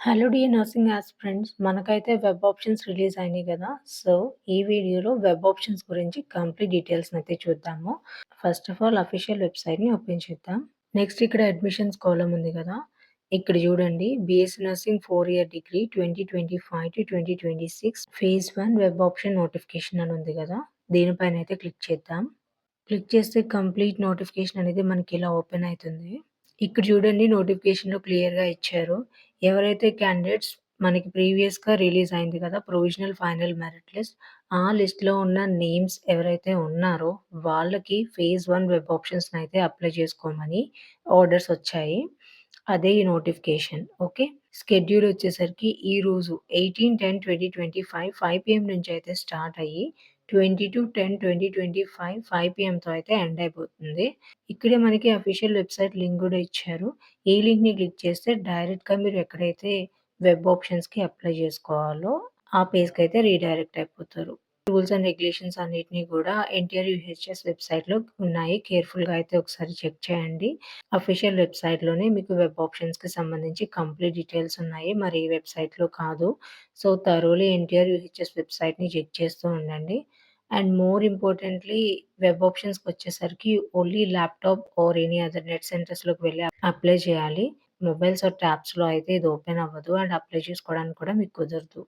Hello dear nursing aspirants మనకైతే web options release అయినాయి కదా! సో, ఈ వీడియోలో వెబ్ ఆప్షన్స్ గురించి కంప్లీట్ డీటెయిల్స్‌ని అయితే చూద్దాము. ఫస్ట్ ఆఫ్ ఆల్ అఫీషియల్ వెబ్‌సైట్‌ని ఓపెన్ చేద్దాం. నెక్స్ట్ ఇక్కడ అడ్మిషన్స్ కాలమ్ ఉంది కదా! ఇక్కడ చూడండి BSc nursing 4 year degree 2025-2026 phase 1 web option notification అని ఉంది కదా! దీనిపైన అయితే క్లిక్ చేద్దాం. క్లిక్ చేస్తే కంప్లీట్ నోటిఫికేషన్ అనేది మనకి ఇలా ఓపెన్ అయితుంది. ఇక్కడ చూడండి నోటిఫికేషన్‌లో క్లియర్‌గా ఇచ్చారు. ఎవరైతే క్యాండిడేట్స్ మనకి ప్రీవియస్‌గా రిలీజ్ అయింది కదా! Provisional final merit list. ఆ లిస్ట్‌లో ఉన్న నేమ్స్ ఎవరైతే ఉన్నారో వాళ్ళకి ఫేజ్ 1 వెబ్ ఆప్షన్స్‌నైతే అప్లై చేసుకోమని ఆర్డర్స్ వచ్చాయి. అదే ఈ నోటిఫికేషన్. ఓకే. షెడ్యూల్ వచ్చేసరికి ఈరోజు 18/10/2025 5 పీఎం నుంచి అయితే స్టార్ట్ అయ్యి 22/10/2025 5 పీఎంతో అయితే ఎండ్ అయిపోతుంది. ఇక్కడే మనకి అఫీషియల్ వెబ్‌సైట్ లింక్ గూడా ఇచ్చారు. ఈ లింక్‌ని క్లిక్ చేస్తే డైరెక్ట్‌గా మీరు ఎక్కడైతే వెబ్ ఆప్షన్స్‌కి అప్లై జేసుకోవాలో ఆ పేజ్‌కైతే రీడైరెక్ట్ అయిపోతారు. రూల్స్ అండ్ రెగ్యులేషన్స్ అన్నిటిని గూడా ఎన్‌టిఆర్ యూహెచ్ఎస్ వెబ్‌సైట్‌లో ఉన్నాయి. కేర్‌ఫుల్‌గా అయితే ఒకసారి చెక్ చేయండి. అఫీషియల్ వెబ్‌సైట్‌లోనే మీకు వెబ్ ఆప్షన్స్‌కి సంబంధించి కంప్లీట్ డీటెయిల్స్ ఉన్నాయి. మరి ఈ వెబ్‌సైట్‌లో కాదు. సో, థరోలీ ఎన్‌టిఆర్ యూహెచ్ఎస్ వెబ్‌సైట్‌ని చెక్ చేస్తూ ఉండండి. అండ్ మోర్ ఇంపార్టెంట్‌లీ వెబ్ ఆప్షన్స్‌కొచ్చేసరికి only laptop or any other net సెంటర్స్‌లోకి వెళ్లి అప్లై చేయాలి. మొబైల్స్ ఆర్ ట్యాబ్స్‌లో అయితే ఇది ఓపెన్ అవ్వదు. అండ్ అప్లై చేసుకోవడానికి కూడా మీకు కుదరదు.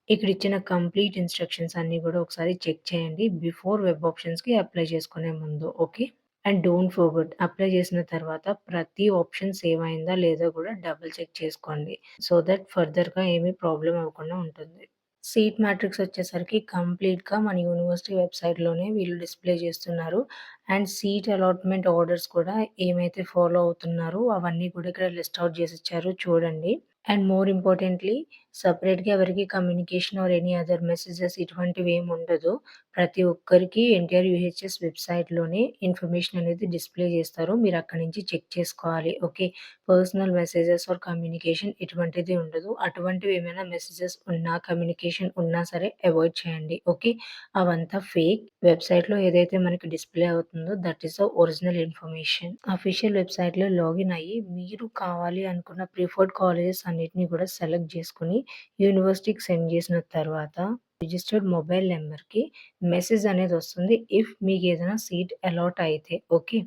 ఇక్కడ ఇచ్చిన కంప్లీట్ ఇన్‌స్ట్రక్షన్స్ అన్నీ గూడా ఒకసారి చెక్ చేయండి. బిఫోర్ వెబ్ ఆప్షన్స్‌కి అప్లై చేసుకునే ముందు. Okay. And don't forget apply చేసిన తర్వాత ప్రతి ఆప్షన్ సేవ్ అయిందా లేదో గూడా డబుల్ చెక్ చేసుకోండి. సో దట్ ఫర్దర్‌గా ఏమి ప్రాబ్లమ్ అవ్వకుండా ఉంటుంది. సీట్ మ్యాట్రిక్స్ వచ్చేసరికి కంప్లీట్‌గా మన యూనివర్సిటీ వెబ్‌సైట్‌లోనే వీళ్ళు డిస్‌ప్లే చేస్తున్నారు. అండ్ సీట్ అలాట్‌మెంట్ ఆర్డర్స్ కూడా ఏమైతే ఫాలో అవుతున్నారో అవన్నీ కూడా ఇక్కడ లిస్ట్ ఔట్ చేసిచ్చారు చూడండి. అండ్ మోర్ ఇంపార్టెంట్‌లీ సెపరేట్‌గా ఎవరికీ communication or any other messages ఇటువంటివేమి ఉండదు. ప్రతి ఒక్కరికి ఎన్‌టిఆర్ యూహెచ్ఎస్ వెబ్‌సైట్‌లోనే ఇన్ఫర్మేషన్ అనేది డిస్‌ప్లే చేస్తారు. మీరు అక్కడి నుంచి చెక్ చేసుకోవాలి. Okay. Personal messages or communication ఎటువంటిది ఉండదు. అటువంటివి ఏమైనా మెసేజెస్ ఉన్నా, కమ్యూనికేషన్ ఉన్నా సరే అవాయిడ్ చేయండి. ఓకే. అవంతా ఫేక్. వెబ్‌సైట్‌లో ఏదైతే మనకి డిస్‌ప్లే అవుతుందో that is the original information. Official వెబ్‌సైట్‌లో లాగిన్ అయ్యి మీరు కావాలి అనుకున్న ప్రిఫర్డ్ కాలేజెస్ అన్నిటిని కూడా సెలెక్ట్ చేసుకొని యూనివర్సిటీకి సెండ్ చేసిన తర్వాత రిజిస్టర్డ్ మొబైల్ నంబర్‌కి మెసేజ్ అనేది వస్తుంది. ఇఫ్ మీకేదైనా సీట్ అలాట్ అయితే ఓకే.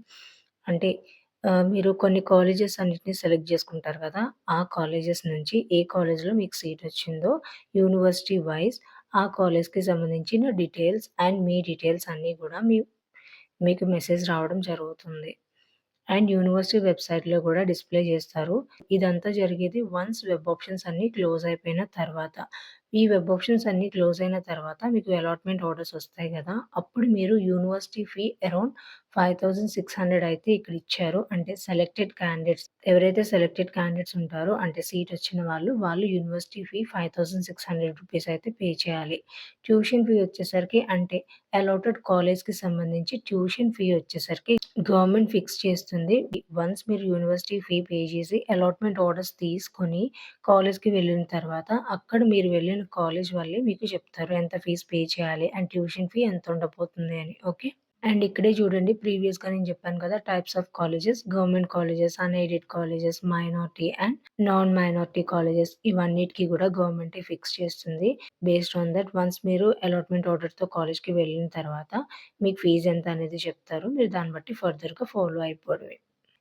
అంటే మీరు కొన్ని కాలేజెస్ అన్నిటిని సెలెక్ట్ చేసుకుంటారు కదా! ఆ కాలేజెస్ నుంచి ఏ కాలేజ్‌లో మీకు సీట్ వచ్చిందో యూనివర్సిటీ వైస్ ఆ కాలేజ్‌కి సంబంధించిన డీటెయిల్స్ అండ్ మీ డీటెయిల్స్ అన్నీ కూడా మీకు మెసేజ్ రావడం జరుగుతుంది. అండ్ యూనివర్సిటీ వెబ్‌సైట్‌లో గూడా డిస్‌ప్లే జేస్తారు. ఇదంతా జరిగేది వన్స్ వెబ్ ఆప్షన్స్ అన్నీ క్లోజ్ అయిపోయిన తర్వాత. ఈ వెబ్ ఆప్షన్స్ అన్నీ క్లోజ్ అయిన తర్వాత మీకు అలాట్‌మెంట్ ఆర్డర్స్ ఒస్తాయి గదా! అప్పుడు మీరు యూనివర్సిటీ ఫీ అరౌండ్ 5600 అయితే ఇక్కడ ఇచ్చారు. అంటే సెలెక్టెడ్ క్యాండిడేట్స్ ఎవరైతే సెలెక్టెడ్ క్యాండిడేట్స్ ఉంటారో అంటే సీట్ వచ్చిన వాళ్ళు యూనివర్సిటీ ఫీ 5600 రూపీస్ అయితే పే చేయాలి. ట్యూషన్ ఫీ వచ్చేసరికి అంటే అలాటెడ్ కాలేజ్‌కి సంబంధించి ట్యూషన్ ఫీ వచ్చేసరికి గవర్నమెంట్ ఫిక్స్ చేస్తుంది. వన్స్ మీరు యూనివర్సిటీ ఫీ పే చేసి అలాట్‌మెంట్ ఆర్డర్స్ తీసుకొని కాలేజ్‌కి వెళ్ళిన తర్వాత అక్కడ మీరు వెళ్ళిన కాలేజ్ వాళ్ళే మీకు చెప్తారు ఎంత ఫీస్ పే చేయాలి అండ్ ట్యూషన్ ఫీ ఎంత ఉండబోతుంది అని. ఓకే. అండ్ ఇక్కడే చూడండి ప్రీవియస్‌గా నేను చెప్పాను కదా! Types of colleges, government colleges, unaided colleges, minority and non minority colleges ఇవన్నిటికి కూడా గవర్నమెంటే ఫిక్స్ చేస్తుంది. బేస్డ్ ఆన్ దట్ వన్స్ మీరు అలాట్‌మెంట్ ఆర్డర్‌తో కాలేజ్‌కి వెళ్ళిన తర్వాత మీకు ఫీజ్ ఎంత అనేది చెప్తారు. మీరు దాన్ని బట్టి ఫర్దర్‌గా ఫాలో అయిపోవడమే.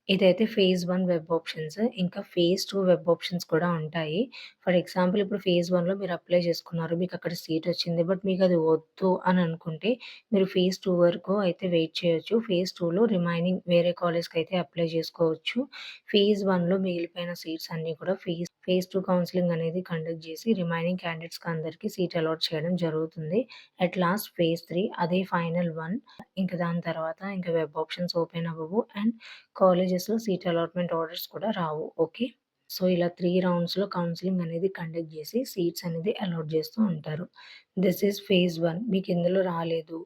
ఇదైతే ఫేజ్ 1 వెబ్ ఆప్షన్స్. ఇంకా ఫేజ్ 2 వెబ్ ఆప్షన్స్ కూడా ఉంటాయి. ఫర్ ఎగ్జాంపుల్ ఇప్పుడు ఫేజ్ 1లో మీరు అప్లై చేసుకున్నారు. మీకక్కడ సీట్ వచ్చింది. బట్ మీకది వద్దు అని అనుకుంటే మీరు ఫేజ్ 2 వరకు అయితే వెయిట్ చేయొచ్చు. ఫేజ్ 2లో రిమైనింగ్ వేరే కాలేజ్‌కైతే అప్లై చేసుకోవచ్చు. ఫేజ్ 1లో మిగిలిపోయిన సీట్స్ అన్నీ కూడా ఫేజ్ 2 కౌన్సెలింగ్ అనేది కండక్ట్ చేసి రిమైనింగ్ క్యాండిడేట్స్‌కి అందరికి సీట్ అలాట్ చేయడం జరుగుతుంది. అట్ లాస్ట్ ఫేజ్ 3 అదే ఫైనల్ వన్. ఇంక దాని తర్వాత ఇంక వెబ్ ఆప్షన్స్ ఓపెన్ అవ్వవు. అండ్ కాలేజెస్‌లో సీట్ అలాట్‌మెంట్ ఆర్డర్స్ కూడా రావు. ఓకే. సో, ఇలా 3 రౌండ్స్‌లో కౌన్సెలింగ్ అనేది కండక్ట్ జేసి సీట్స్ అనేది అలాట్ జేస్తూ ఉంటారు. దిస్ ఈజ్ ఫేజ్ 1 మీకు ఇందులో రాలేదు.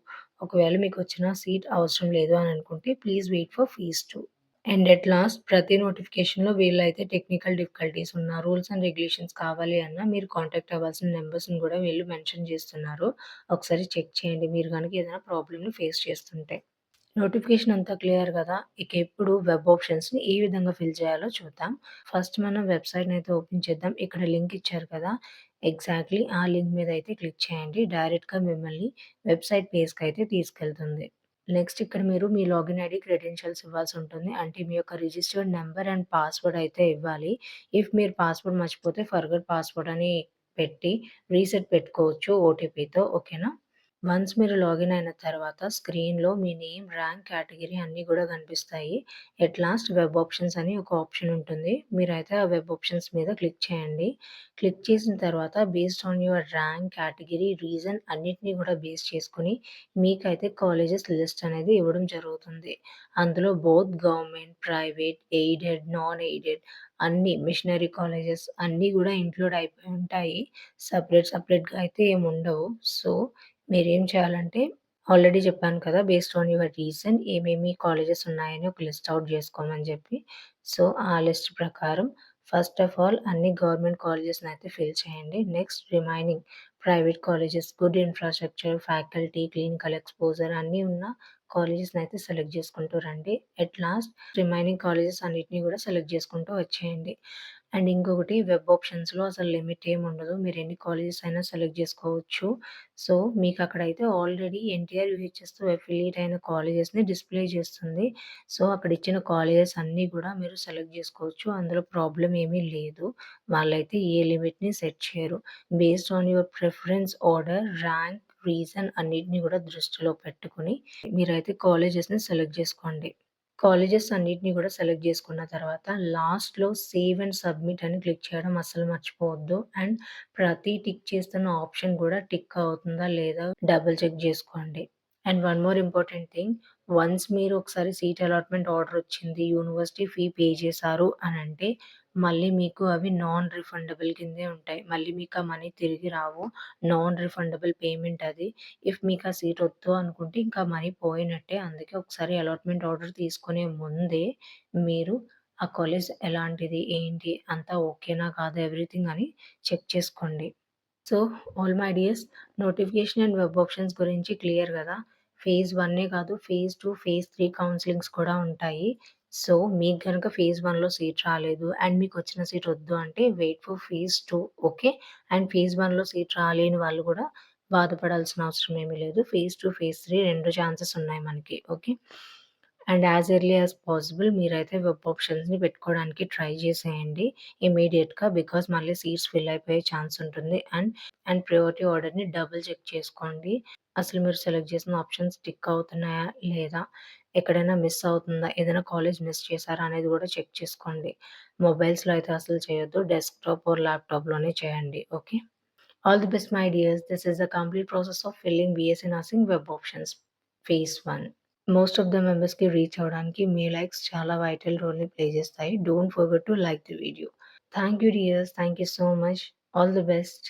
ఒకవేళ మీకొచ్చిన సీట్ అవసరం లేదు అని అనుకుంటే please wait for phase 2. And at last ప్రతి నోటిఫికేషన్‌లో వీళ్ళైతే టెక్నికల్ డిఫికల్టీస్ ఉన్న రూల్స్ అండ్ రెగ్యులేషన్స్ కావాలి అన్నా మీరు కాంటాక్ట్ అవ్వాల్సిన నంబర్స్‌ని గూడా వీళ్ళు మెన్షన్ జేస్తున్నారు. ఒకసారి చెక్ చేయండి మీరు గనుక ఏదైనా ప్రాబ్లమ్‌ని ఫేస్ చేస్తుంటే. నోటిఫికేషన్ అంతా క్లియర్ గదా! ఇక ఇప్పుడు వెబ్ ఆప్షన్స్‌ని ఏ విధంగా ఫిల్ చేయాలో చూద్దాం. ఫస్ట్ మనం వెబ్‌సైట్‌నయితే ఓపెన్ చేద్దాం. ఇక్కడ లింక్ ఇచ్చారు కదా! ఎగ్జాక్ట్‌లీ ఆ లింక్ మీద అయితే క్లిక్ చేయండి. డైరెక్ట్‌గా మిమ్మల్ని వెబ్‌సైట్ పేజ్‌కయితే తీసుకెళ్తుంది. నెక్స్ట్ ఇక్కడ మీరు మీ లాగిన్ ఐడీ, క్రెడెన్షియల్స్ ఇవ్వాల్సుంటుంది. అంటే మీ యొక్క రిజిస్టర్డ్ నంబర్ అండ్ పాస్వర్డ్ అయితే ఇవ్వాలి. ఇఫ్ మీరు పాస్వర్డ్ మర్చిపోతే ఫర్గొట్ పాస్వర్డ్ అని పెట్టి రీసెట్ పెట్టుకోవచ్చు ఓటీపీతో. ఓకేనా? వన్స్ మీరు లాగిన్ అయిన తర్వాత స్క్రీన్‌లో మీ నేమ్, ర్యాంక్, కేటగరీ అన్నీ గూడా కనిపిస్తాయి. ఎట్ లాస్ట్ వెబ్ ఆప్షన్స్ అని ఒక ఆప్షన్ ఉంటుంది. మీరైతే ఆ వెబ్ ఆప్షన్స్ మీద క్లిక్ చేయండి. క్లిక్ చేసిన తర్వాత based on your rank, category, reason అన్నిటిని గూడా బేస్ చేసుకొని మీకైతే కాలేజెస్ లిస్ట్ అనేది ఇవ్వడం జరుగుతుంది. అందులో both government, private, aided, non aided అన్నీ మిషనరీ కాలేజెస్ అన్నీ గూడా ఇంక్లూడ్ అయిపోయి ఉంటాయి. సెపరేట్‌గా అయితే ఏముండవు. సో మీరేం చేయాలంటే, ఆల్రెడీ చెప్పాను కదా! బేస్డ్ ఆన్ యువర్ రీజన్ ఏమేమి కాలేజెస్ ఉన్నాయని ఒక లిస్ట్ ఔట్ జేసుకోమని జెప్పి. సో, ఆ లిస్ట్ ప్రకారం ఫస్ట్ ఆఫ్ ఆల్ అన్ని గవర్నమెంట్ కాలేజెస్‌నైతే ఫిల్ చేయండి. Next remaining private colleges, good infrastructure, faculty, clinical exposure అన్నీ ఉన్న కాలేజెస్‌నైతే సెలెక్ట్ జేసుకుంటూ రండి. ఎట్ లాస్ట్ రిమైనింగ్ కాలేజెస్ అన్నిటిని గూడా సెలెక్ట్ జేసుకుంటూ వచ్చేయండి. అండ్ ఇంకొకటి వెబ్ ఆప్షన్స్‌లో అసలు లిమిట్ ఏముండదు. మీరెన్ని కాలేజెస్ అయినా సెలెక్ట్ జేసుకోవచ్చు. సో, మీకక్కడైతే ఆల్రెడీ ఎన్‌టిఆర్, యూహెచ్ఎస్‌తో అఫిలియేట్ అయిన కాలేజెస్‌ని డిస్‌ప్లే చేస్తుంది. సో, అక్కడిచ్చిన కాలేజెస్ అన్నీ గూడా మీరు సెలెక్ట్ జేసుకోవచ్చు. అందులో ప్రాబ్లమ్ ఏమీ లేదు. వాళ్ళైతే ఏ లిమిట్‌ని సెట్ చేయరు. Based on your preference order, rank, reason అన్నిటిని గూడా దృష్టిలో పెట్టుకొని మీరైతే కాలేజెస్‌ని సెలెక్ట్ జేసుకోండి. కాలేజెస్ అన్నిటిని గూడా సెలెక్ట్ జేసుకున్న తర్వాత లాస్ట్‌లో సేవ్ అండ్ సబ్మిట్ అని క్లిక్ చేయడం అస్సలు మర్చిపోవద్దు. అండ్ ప్రతి టిక్ చేస్తున్న ఆప్షన్ గూడా టిక్ అవుతుందా లేదా డబుల్ చెక్ జేసుకోండి. And one more important thing once మీరు ఒకసారి సీట్ అలాట్‌మెంట్ ఆర్డర్ వచ్చింది, యూనివర్సిటీ ఫీ పే చేశారు అనంటే మళ్ళీ మీకు అవి నాన్ రిఫండబుల్ కిందే ఉంటాయి. మళ్ళీ మీకు ఆ మనీ తిరిగి రావు. నాన్ రిఫండబుల్ పేమెంట్ అది. ఇఫ్ మీకా సీట్ వద్దు అనుకుంటే ఇంకా మనీ పోయినట్టే. అందుకే ఒకసారి అలాట్‌మెంట్ ఆర్డర్ తీసుకునే ముందే మీరు ఆ కాలేజ్ ఎలాంటిది, ఏంటి అంతా ఓకేనా కాదా ఎవ్రీథింగ్ అని చెక్ చేసుకోండి. So, all my dears notification and web options గురించి క్లియర్ గదా! ఫేజ్ 1 కాదు ఫేజ్ 2, ఫేజ్ 3 కౌన్సెలింగ్స్ కూడా ఉంటాయి. సో, మీకు గనక ఫేజ్ 1లో సీట్ రాలేదు అండ్ మీకొచ్చిన సీట్ వద్దు అంటే wait for phase 2 okay. And phase 1లో సీట్ రాలేని వాళ్ళు గూడా బాధపడాల్సిన అవసరం ఏమీ లేదు. ఫేజ్ 2, ఫేజ్ 3 2 ఛాన్సెస్ ఉన్నాయి మనకి. Okay. And as early as possible మీరైతే వెబ్ ఆప్షన్స్‌ని పెట్టుకోవడానికి ట్రై చేసేయండి ఇమ్మీడియేట్‌గా. బికాజ్ మళ్ళీ సీట్స్ ఫిల్ అయిపోయే ఛాన్స్ ఉంటుంది. అండ్ ప్రయారిటీ ఆర్డర్‌ని డబుల్ చెక్ చేసుకోండి. అసలు మీరు సెలెక్ట్ చేసిన ఆప్షన్స్ టిక్ అవుతున్నాయా? లేదా? ఎక్కడైనా మిస్ అవుతుందా? ఏదైనా కాలేజ్ మిస్ చేశారా? అనేది కూడా చెక్ చేసుకోండి. మొబైల్స్‌లో అయితే అసలు చేయొద్దు. డెస్క్‌టాప్ ఆర్ ల్యాప్‌టాప్‌లోనే చేయండి. Okay. All the best my dears. This is the complete process of filling BSc nursing web options phase 1. Most of the మెంబర్స్‌కి రీచ్ అవ్వడానికి మీ లైక్స్ చాలా వైటల్ రోల్‌ని ప్లే చేస్తాయి. Don't forget to like the video. Thank you dears. Thank you so much. All the best.